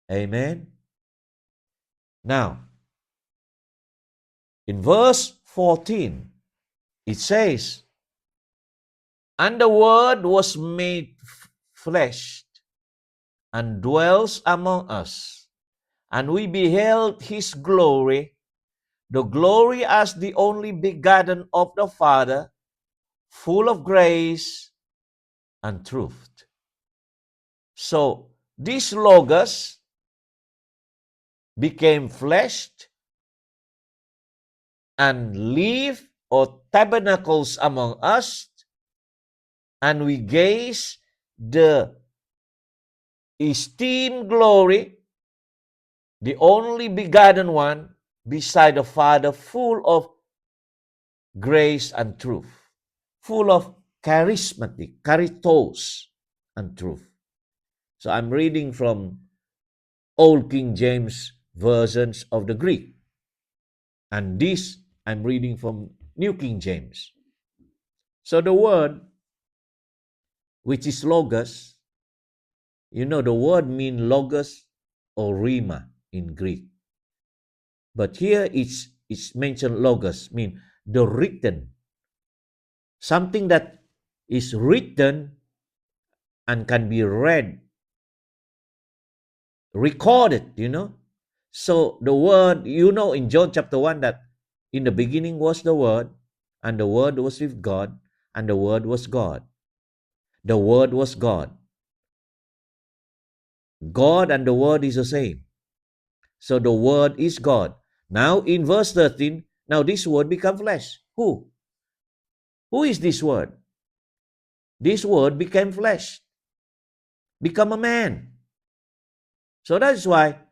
Amen. Now, in verse 14, it says, "And the Word was made flesh and dwells among us, and we beheld his glory, the glory as the only begotten of the Father, full of grace and truth." So, this Logos became flesh and lived or tabernacles among us, and we gaze the esteemed glory, the only begotten one, beside the Father, full of grace and truth, full of charismatic, charitos, and truth. So I'm reading from Old King James versions of the Greek. And this I'm reading from New King James. So the word, which is Logos, the word means Logos or Rhema in Greek. But here it's mentioned Logos, mean the written. Something that is written and can be read, recorded, So the word, in John chapter 1 that in the beginning was the Word, and the Word was with God, and the Word was God. The Word was God. God and the Word is the same. So the Word is God. Now in verse 13, now this Word become flesh. Who? Who is this Word? This Word became flesh. Become a man. So that's why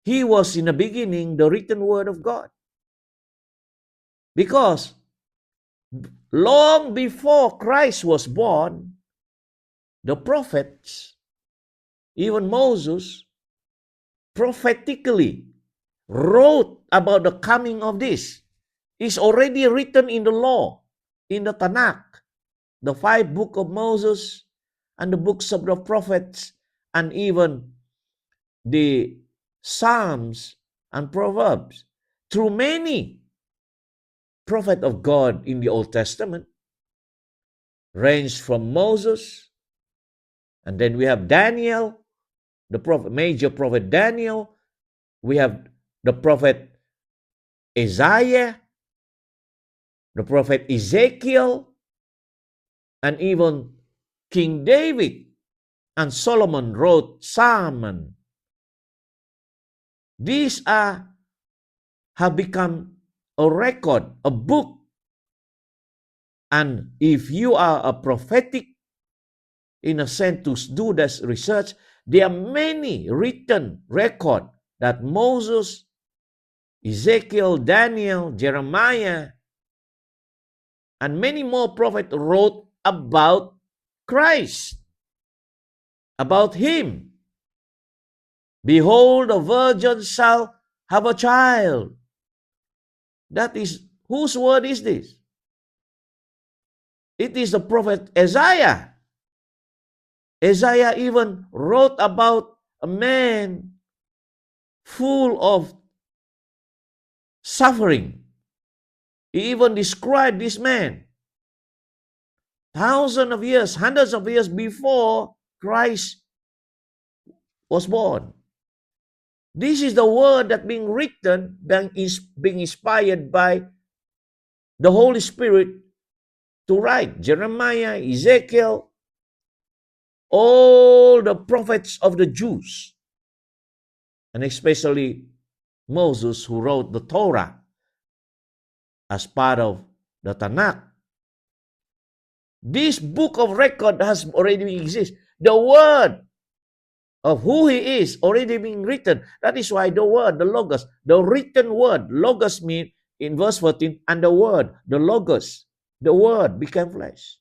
he was in the beginning the written Word of God. Because long before Christ was born, the prophets, even Moses, prophetically wrote about the coming of this. It's already written in the law, in the Tanakh, the 5 books of Moses, and the books of the prophets, and even the Psalms and Proverbs. Through many prophets of God in the Old Testament, ranged from Moses, and then we have Daniel, the prophet, major prophet Daniel. We have the prophet Isaiah, the prophet Ezekiel, and even King David and Solomon wrote Psalm. These have become a record, a book. And if you are a prophetic, in a sense, to do this research, there are many written records that Moses, Ezekiel, Daniel, Jeremiah, and many more prophets wrote about Christ, about him. Behold, a virgin shall have a child. That is, whose word is this? It is the prophet Isaiah. Isaiah even wrote about a man full of suffering. He even described this man. thousands of years, hundreds of years before Christ was born. This is the word that being written, being inspired by the Holy Spirit to write. Jeremiah, Ezekiel, all the prophets of the Jews, and especially Moses, who wrote the Torah as part of the Tanakh. This book of record has already existed. The word of who he is already being written. That is why the word, the Logos, the written word, Logos means in verse 14, and the word, the Logos, the word became flesh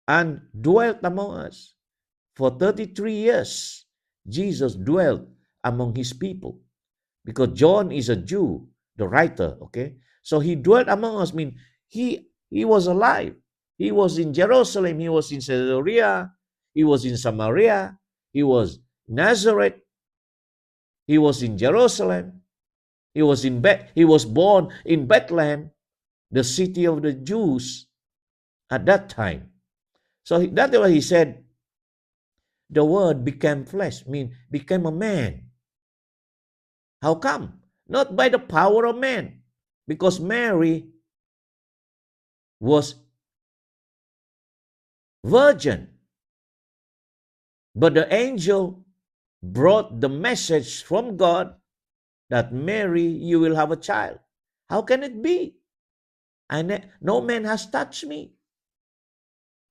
and dwelt among us. For 33 years, Jesus dwelt among his people. Because John is a Jew, the writer, okay? So he dwelt among us, mean he was alive. He was in Jerusalem, he was in Caesarea, he was in Samaria, he was Nazareth, he was in Jerusalem, he was born in Bethlehem, the city of the Jews at that time. So that's why he said, the word became flesh, mean became a man. How come? Not by the power of man, because Mary was virgin. But the angel brought the message from God that Mary, you will have a child. How can it be? No man has touched me.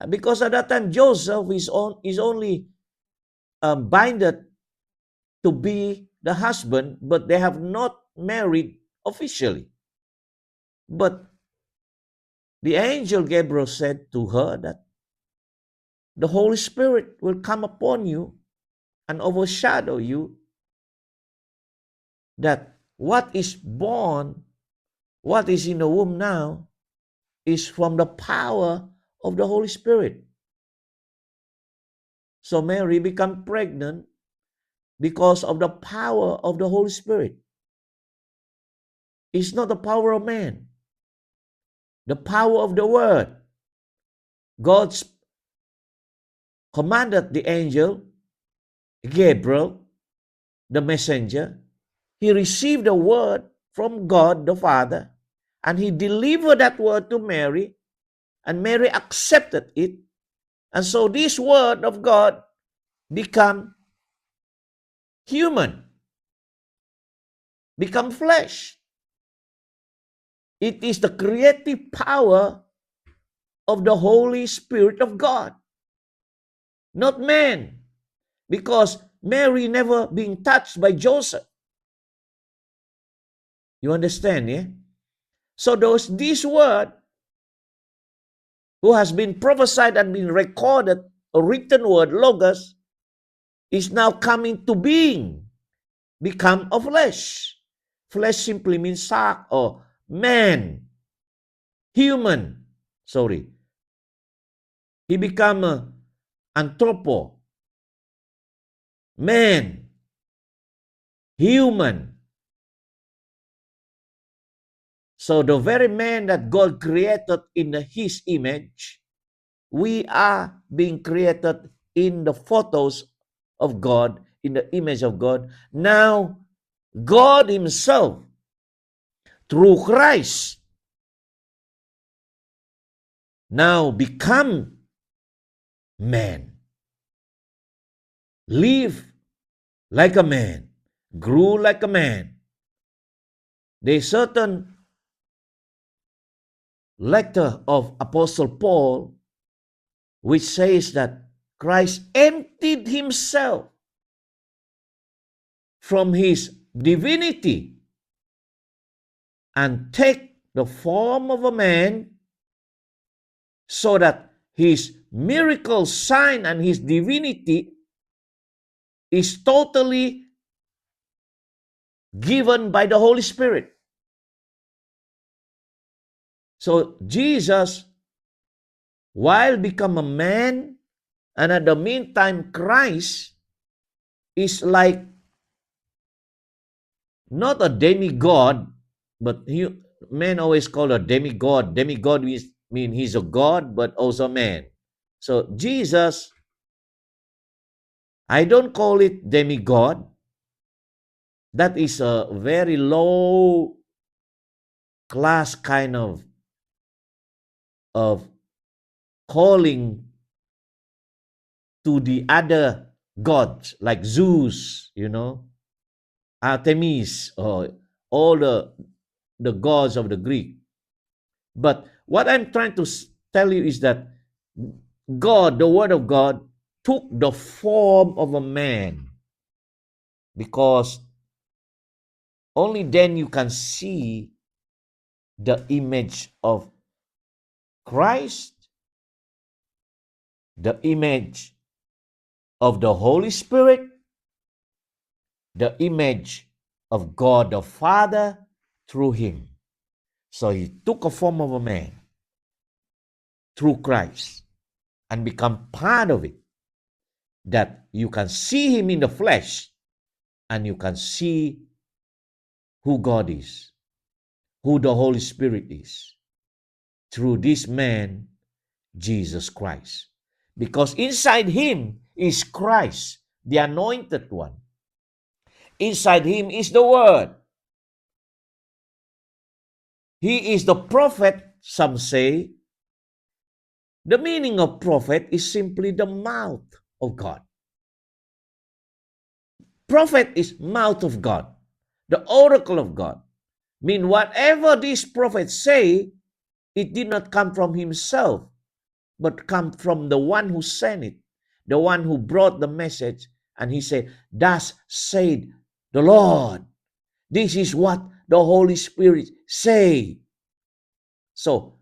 Because at that time, Joseph is only binded to be the husband, but they have not married officially. But the angel Gabriel said to her that the Holy Spirit will come upon you and overshadow you, that what is born, what is in the womb now, is from the power of the Holy Spirit. So Mary became pregnant because of the power of the Holy Spirit. It's not the power of man. The power of the Word. God commanded the angel, Gabriel, the messenger. He received the word from God the Father, and he delivered that word to Mary, and Mary accepted it. And so this word of God become human, become flesh. It is the creative power of the Holy Spirit of God, not man, because Mary never been touched by Joseph. You understand, yeah? So this word who has been prophesied and been recorded, a written word, Logos, is now coming to being, become of flesh. Flesh simply means sark or man, human. Sorry. He become anthropo, man, human. So the very man that God created in his image, we are being created in the photos of God, in the image of God. Now, God himself, through Christ, now become man. Live like a man, grew like a man. There's certain letter of Apostle Paul which says that Christ emptied himself from his divinity and take the form of a man so that his miracle sign and his divinity is totally given by the Holy Spirit. So Jesus, while become a man, and at the meantime Christ is like not a demigod, but men always call a demigod. Demigod mean he's a God, but also man. So Jesus, I don't call it demigod. That is a very low class kind of calling to the other gods like Zeus, Artemis, or all the gods of the Greek. But what I'm trying to tell you is that God, the Word of God, took the form of a man, because only then you can see the image of Christ, the image of the Holy Spirit, the image of God the Father through him. So he took a form of a man through Christ and become part of it, that you can see him in the flesh and you can see who God is, who the Holy Spirit is, through this man, Jesus Christ. Because inside him is Christ, the anointed one. Inside him is the Word. He is the prophet, some say. The meaning of prophet is simply the mouth of God. Prophet is mouth of God, the oracle of God. Mean whatever these prophets say, it did not come from himself, but come from the one who sent it, the one who brought the message. And he said, thus said the Lord. This is what the Holy Spirit say. So,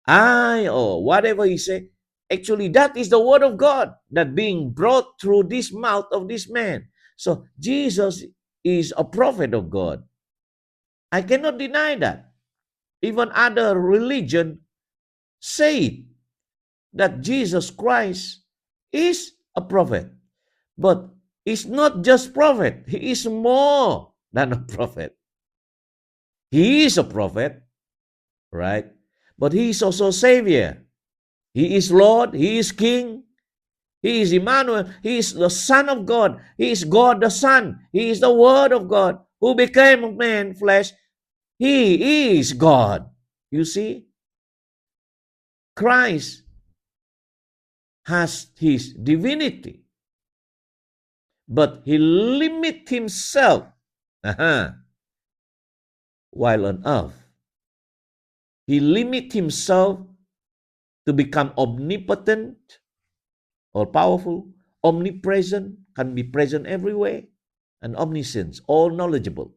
or whatever he said, actually that is the word of God that being brought through this mouth of this man. So, Jesus is a prophet of God. I cannot deny that. Even other religion say it, that Jesus Christ is a prophet. But he's not just prophet. He is more than a prophet. He is a prophet, right? But he is also Savior. He is Lord. He is King. He is Emmanuel. He is the Son of God. He is God the Son. He is the Word of God who became a man, flesh. He is God. You see? Christ has his divinity, but he limits himself while on earth. He limits himself to become omnipotent, all powerful, omnipresent, can be present everywhere, and omniscient, all knowledgeable.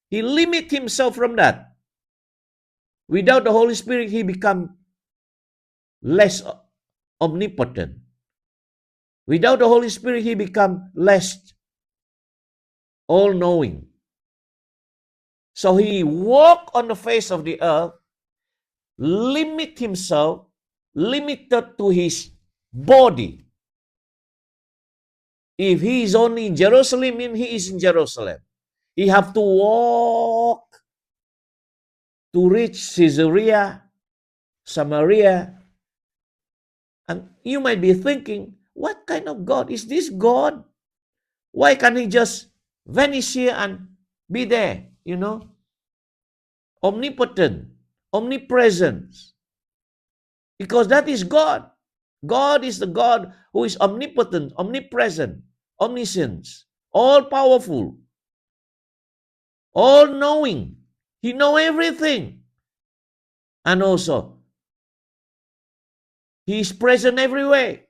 He limits himself from that. Without the Holy Spirit, he becomes less omnipotent. Without the Holy Spirit, he becomes less all-knowing. So he walked on the face of the earth, limit himself, limited to his body. If he is only in Jerusalem, then he is in Jerusalem. He have to walk to reach Caesarea, Samaria. And you might be thinking, what kind of God is this God? Why can't he just vanish here and be there, Omnipotent, omnipresent. Because that is God. God is the God who is omnipotent, omnipresent, omniscient, all-powerful, all-knowing. He knows everything. And also, he is present everywhere.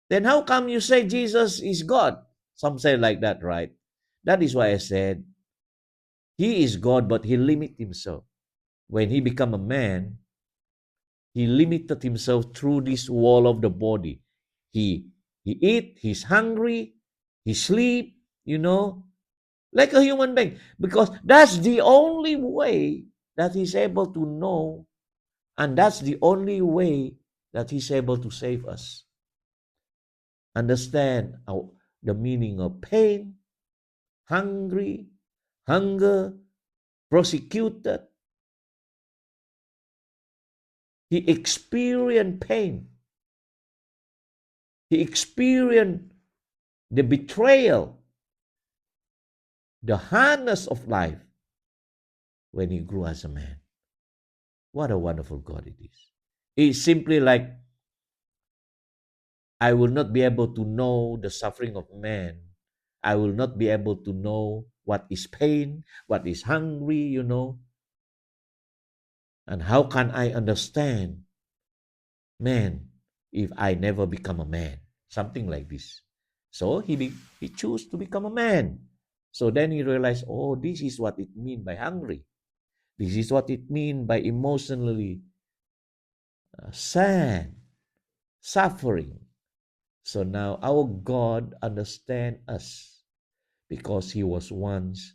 Then how come you say Jesus is God? Some say like that, right? That is why I said, he is God, but he limited himself. When he became a man, he limited himself through this wall of the body. He eat, he's hungry, he sleep, like a human being. Because that's the only way that he's able to know, and that's the only way that he's able to save us. Understand the meaning of pain, hungry, hunger, persecuted, He experienced pain. He experienced the betrayal, the hardness of life when he grew as a man. What a wonderful God it is. It's simply like, I will not be able to know the suffering of man. I will not be able to know what is pain, what is hungry, And how can I understand man if I never become a man? Something like this. So he chose to become a man. So then he realized, oh, this is what it means by hungry. This is what it means by emotionally sad, suffering. So now our God understands us because he was once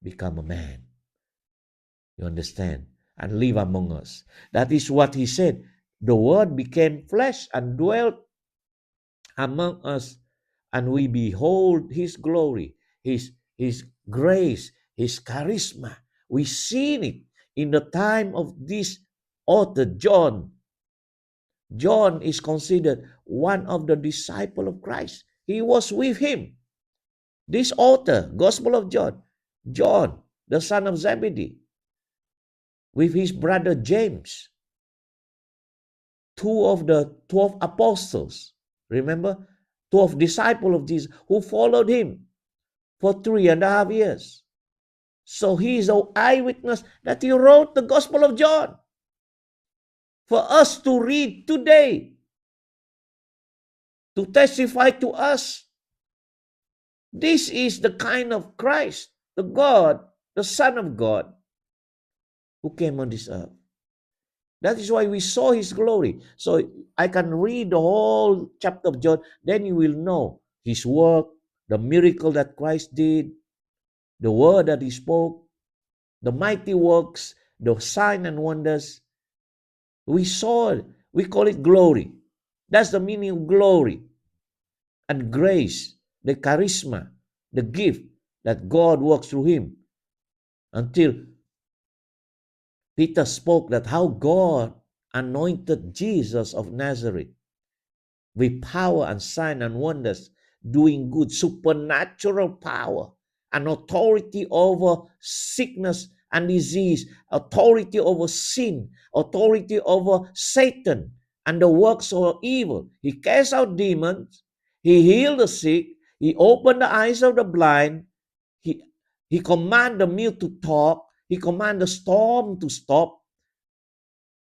become a man. You understand? And live among us. That is what he said. The word became flesh and dwelt among us, and we behold his glory, his grace, his charisma. We seen it in the time of this author, John. John is considered one of the disciples of Christ. He was with him. This author, Gospel of John, John, the son of Zebedee, with his brother James, two of the 12 apostles. Remember? 12 disciples of Jesus who followed him for 3.5 years. So he is an eyewitness that he wrote the Gospel of John for us to read today, to testify to us. This is the kind of Christ, the God, the Son of God, who came on this earth. That is why we saw his glory. So I can read the whole chapter of John, then you will know his work, the miracle that Christ did, the word that he spoke, the mighty works, the sign and wonders. We saw it. We call it glory. That's the meaning of glory and grace, the charisma, the gift that God works through him. Until Peter spoke that how God anointed Jesus of Nazareth with power and sign and wonders, doing good, supernatural power and authority over sickness and disease, authority over sin, authority over Satan and the works of evil. He cast out demons, he healed the sick, he opened the eyes of the blind, he commanded the mute to talk, he commanded the storm to stop.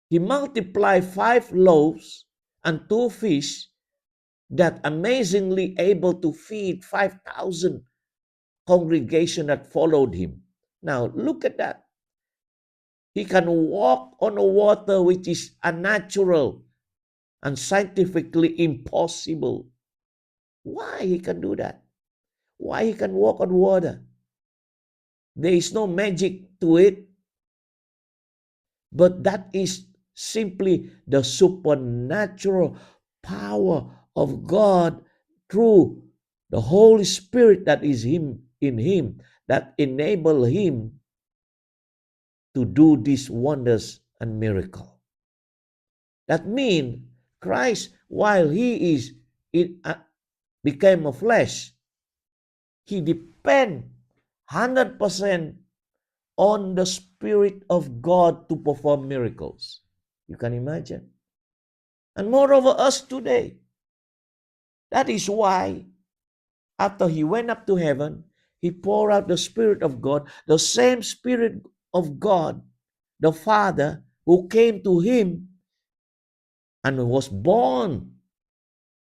He multiplied 5 loaves and 2 fish that amazingly able to feed 5,000 congregation that followed him. Now look at that. He can walk on the water, which is unnatural and scientifically impossible. Why he can do that? Why he can walk on water? There is no magic to it, but that is simply the supernatural power of God through the Holy Spirit that is in him, that enable him to do these wonders and miracle. That means Christ, while he became a flesh, he depend 100% on the Spirit of God to perform miracles. You can imagine. And moreover, us today. That is why after he went up to heaven, he poured out the Spirit of God, the same Spirit of God, the Father, who came to him and was born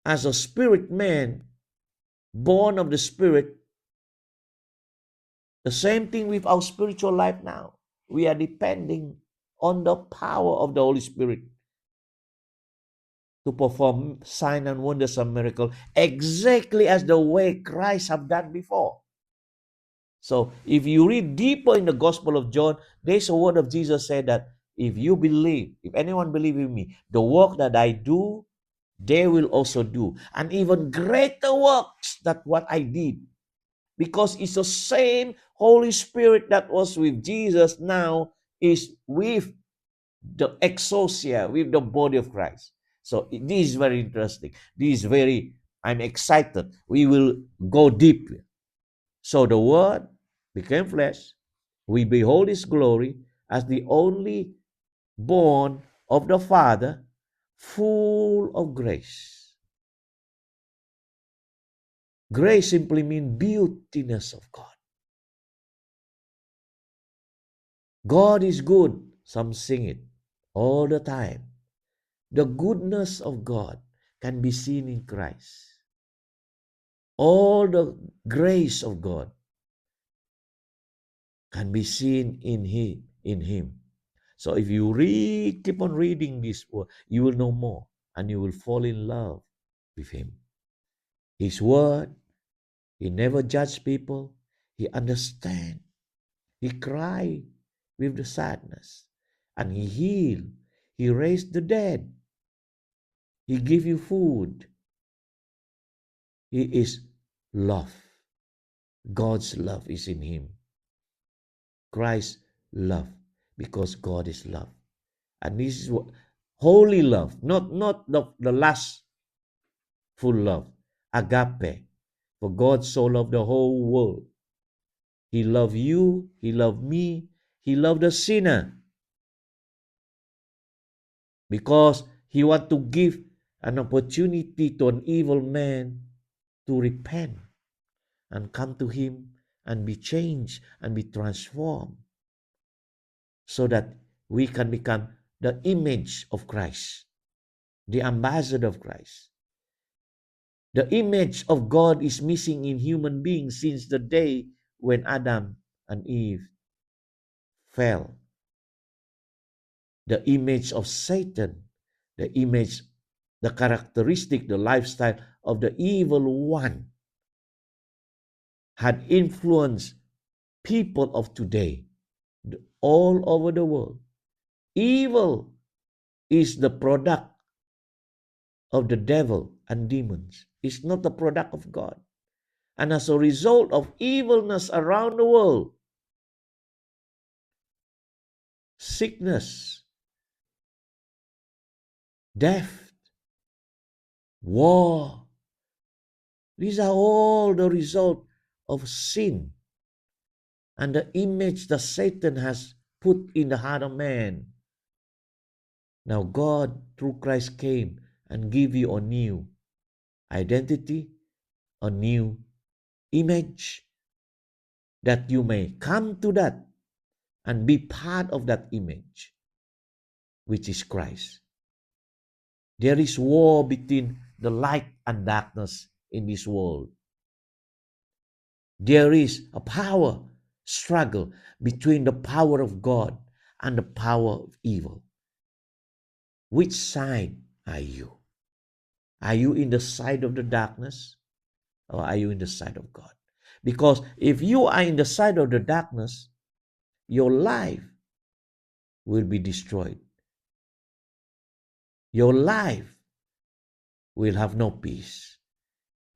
as a spirit man, born of the Spirit. The same thing with our spiritual life now. We are depending on the power of the Holy Spirit to perform sign and wonders and miracle exactly as the way Christ have done before. So if you read deeper in the Gospel of John, there's a word of Jesus said that if you believe, if anyone believe in me, the work that I do, they will also do. And even greater works than what I did. Because it's the same Holy Spirit that was with Jesus now is with the exousia, with the body of Christ. So this is very interesting. I'm excited. We will go deep. So the Word became flesh. We behold His glory as the only born of the Father, full of grace. Grace simply means beautiness of God. God is good. Some sing it all the time. The goodness of God can be seen in Christ. All the grace of God can be seen in Him. So if you keep on reading this word, you will know more and you will fall in love with Him. His word, He never judged people. He understands. He cried with the sadness and He healed. He raised the dead. He give you food. He is love. God's love is in Him. Christ's love, because God is love. And this is what holy love, not the last full love, agape. For God so loved the whole world. He loved you, He loved me, He loved the sinner. Because He want to give an opportunity to an evil man to repent and come to Him and be changed and be transformed, so that we can become the image of Christ, the ambassador of Christ. The image of God is missing in human beings since the day when Adam and Eve fell. The image of Satan, the image, the characteristic, the lifestyle of the evil one had influenced people of today all over the world. Evil is the product of the devil and demons. It's not the product of God. And as a result of evilness around the world, sickness, death, war, these are all the result of sin and the image that Satan has put in the heart of man. Now God, through Christ, came and gave you a new identity, a new image, that you may come to that and be part of that image, which is Christ. There is war between the light and darkness in this world. There is a power struggle between the power of God and the power of evil. Which side are you? Are you in the side of the darkness, or are you in the side of God? Because if you are in the side of the darkness, your life will be destroyed. Your life will have no peace.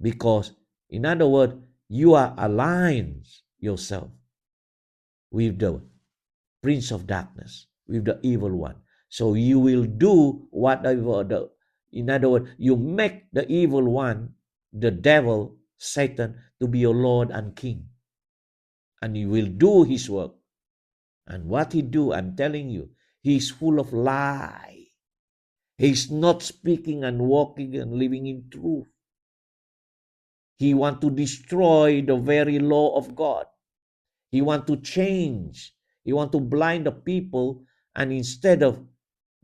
Because, in other words, you are aligned yourself with the prince of darkness, with the evil one. So you will do whatever in other words, you make the evil one, the devil, Satan, to be your Lord and King. And you will do his work. And what he do, I'm telling you, he's full of lie. He's not speaking and walking and living in truth. He want to destroy the very law of God. He want to change. He want to blind the people, and instead of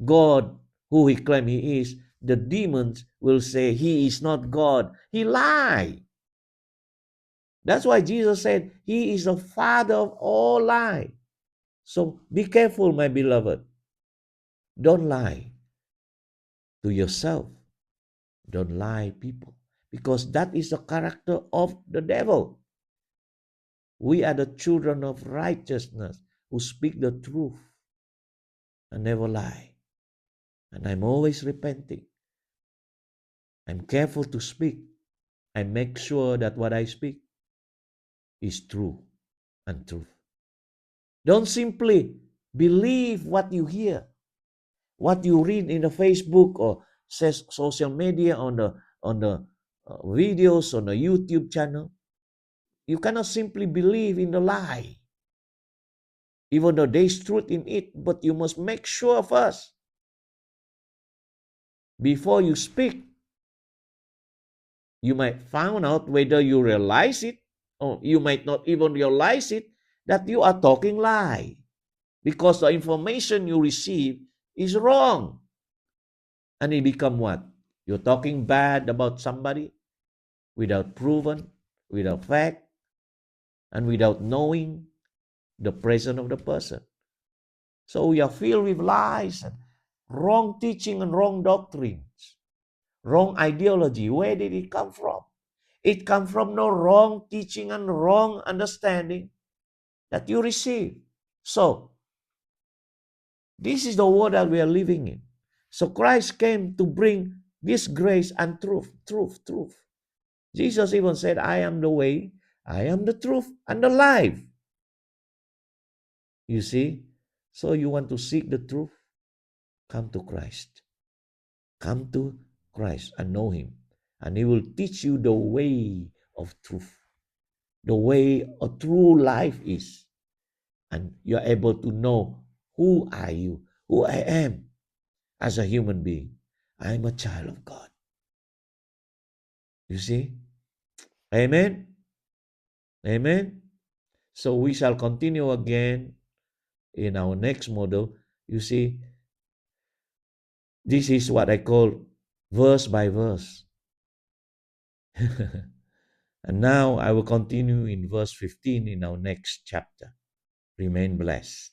God, who he claims he is, the demons will say he is not God. He lie. That's why Jesus said he is the father of all lie. So be careful, my beloved. Don't lie to yourself. Don't lie, people, because that is the character of the devil. We are the children of righteousness who speak the truth and never lie. And I'm always repenting. I'm careful to speak. I make sure that what I speak is true and truth. Don't simply believe what you hear. What you read in the Facebook or says social media on the videos on the YouTube channel, you cannot simply believe in the lie, even though there is truth in it. But you must make sure first before you speak. You might find out whether you realize it, or you might not even realize it, that you are talking lie because the information you receive is wrong. And it become what? You're talking bad about somebody without proven, without fact, and without knowing the presence of the person. So we are filled with lies and wrong teaching and wrong doctrines, wrong ideology. Where did it come from? It comes from no wrong teaching and wrong understanding that you receive. So, this is the world that we are living in. So Christ came to bring this grace and truth. Jesus even said, I am the way, I am the truth, and the life. You see? So you want to seek the truth? Come to Christ. Come to Christ and know Him. And He will teach you the way of truth. The way a true life is. And you're able to know who are you, who I am as a human being. I'm a child of God. You see? Amen? Amen? So we shall continue again in our next model. You see, this is what I call verse by verse. And now I will continue in verse 15 in our next chapter. Remain blessed.